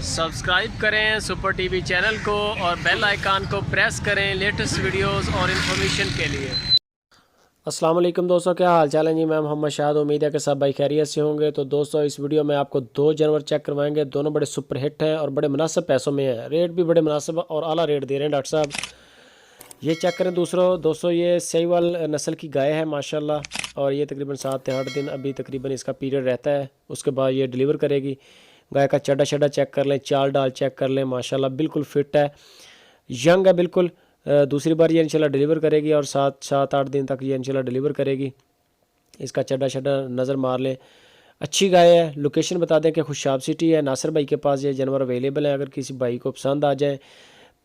Subscribe करें super TV channel को और बेल आइकन को प्रेस करें लेटेस्ट वीडियोस और इन्फॉर्मेशन के लिए। अस्सलाम वालेकुम दोस्तों, क्या हाल चाल है जी। मैं मोहम्मद शाद, उम्मीद है कि सब भाई खैरियत से होंगे। तो दोस्तों इस वीडियो में आपको दो जानवर चेक करवाएंगे। दोनों बड़े सुपर हिट हैं और बड़े मुनासिब पैसों में हैं। रेट भी बड़े मुनासिब और आला रेट दे रहे हैं डॉक्टर साहब। ये चेक करें दोस्तों ये सहीवाल नस्ल की गाय है माशाल्लाह। और ये तकरीबन 7 से 8 दिन अभी तकरीबन इसका पीरियड रहता है, उसके बाद ये डिलीवर करेगी। गाय का चड्डा शड्डा चेक कर लें, चाल डाल चेक कर लें, माशाल्लाह बिल्कुल फिट है, यंग है बिल्कुल। दूसरी बार ये इंशाल्लाह डिलीवर करेगी और 7-8 दिन तक ये इंशाल्लाह डिलीवर करेगी। इसका चड्डा शड्डा नज़र मार लें, अच्छी गाय है। लोकेशन बता दें कि खुशाब सिटी है। नासिर भाई के पास ये जानवर अवेलेबल है। अगर किसी भाई को पसंद आ जाए,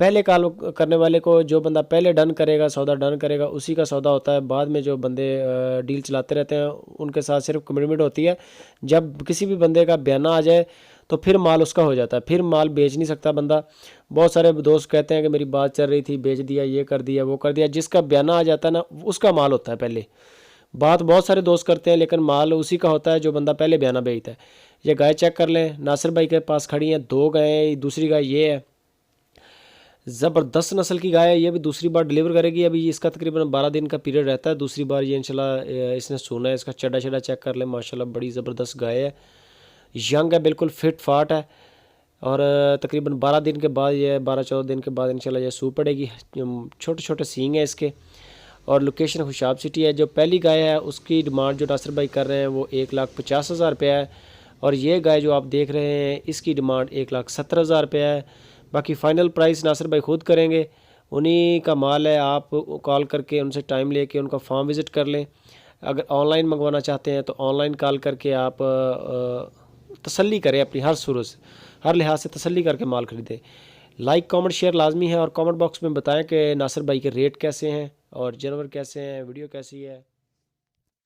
पहले कॉल करने वाले को, जो बंदा पहले डन करेगा, सौदा डन करेगा, उसी का सौदा होता है। बाद में जो बंदे डील चलाते रहते हैं उनके साथ सिर्फ कमिटमेंट होती है। जब किसी भी बंदे का बयाना आ जाए तो फिर माल उसका हो जाता है, फिर माल बेच नहीं सकता बंदा। बहुत सारे दोस्त कहते हैं कि मेरी बात चल रही थी, बेच दिया, ये कर दिया, वो कर दिया। जिसका बयाना आ जाता है ना, उसका माल होता है पहले। बात बहुत सारे दोस्त करते हैं लेकिन माल उसी का होता है जो बंदा पहले बयाना बेचता है। ये गाय चेक कर लें, नासिर भाई के पास खड़ी हैं 2 गायें। दूसरी गाय ये है, ज़बरदस्त नस्ल की गाय है। ये भी दूसरी बार डिलीवर करेगी। अभी इसका तकरीबन 12 दिन का पीरियड रहता है। दूसरी बार ये इंशाल्लाह इसने सोना है। इसका चड्डा शड्डा चेक कर लें, माशाल्लाह बड़ी ज़बरदस्त गाय है, यंग है, बिल्कुल फिट फाट है। और तकरीबन 12 दिन के बाद, ये 12-14 दिन के बाद इंशाल्लाह ये सू पड़ेगी। छोटे छोटे सींग हैं इसके। और लोकेशन खुशाब सिटी है। जो पहली गाय है उसकी डिमांड जो नासिर भाई कर रहे हैं वो 1,50,000 रुपया है। और ये गाय जो आप देख रहे हैं इसकी डिमांड 1,70,000 रुपया है। बाकी फ़ाइनल प्राइस नासिर भाई खुद करेंगे, उन्हीं का माल है। आप कॉल करके उनसे टाइम लेके उनका फार्म विज़िट कर लें। अगर ऑनलाइन मंगवाना चाहते हैं तो ऑनलाइन कॉल करके आप तसल्ली करें, अपनी हर सूरत से, हर लिहाज से तसल्ली करके माल ख़रीदें। लाइक कमेंट शेयर लाजमी है और कमेंट बॉक्स में बताएं कि नासिर भाई के रेट कैसे हैं और जानवर कैसे हैं, वीडियो कैसी है।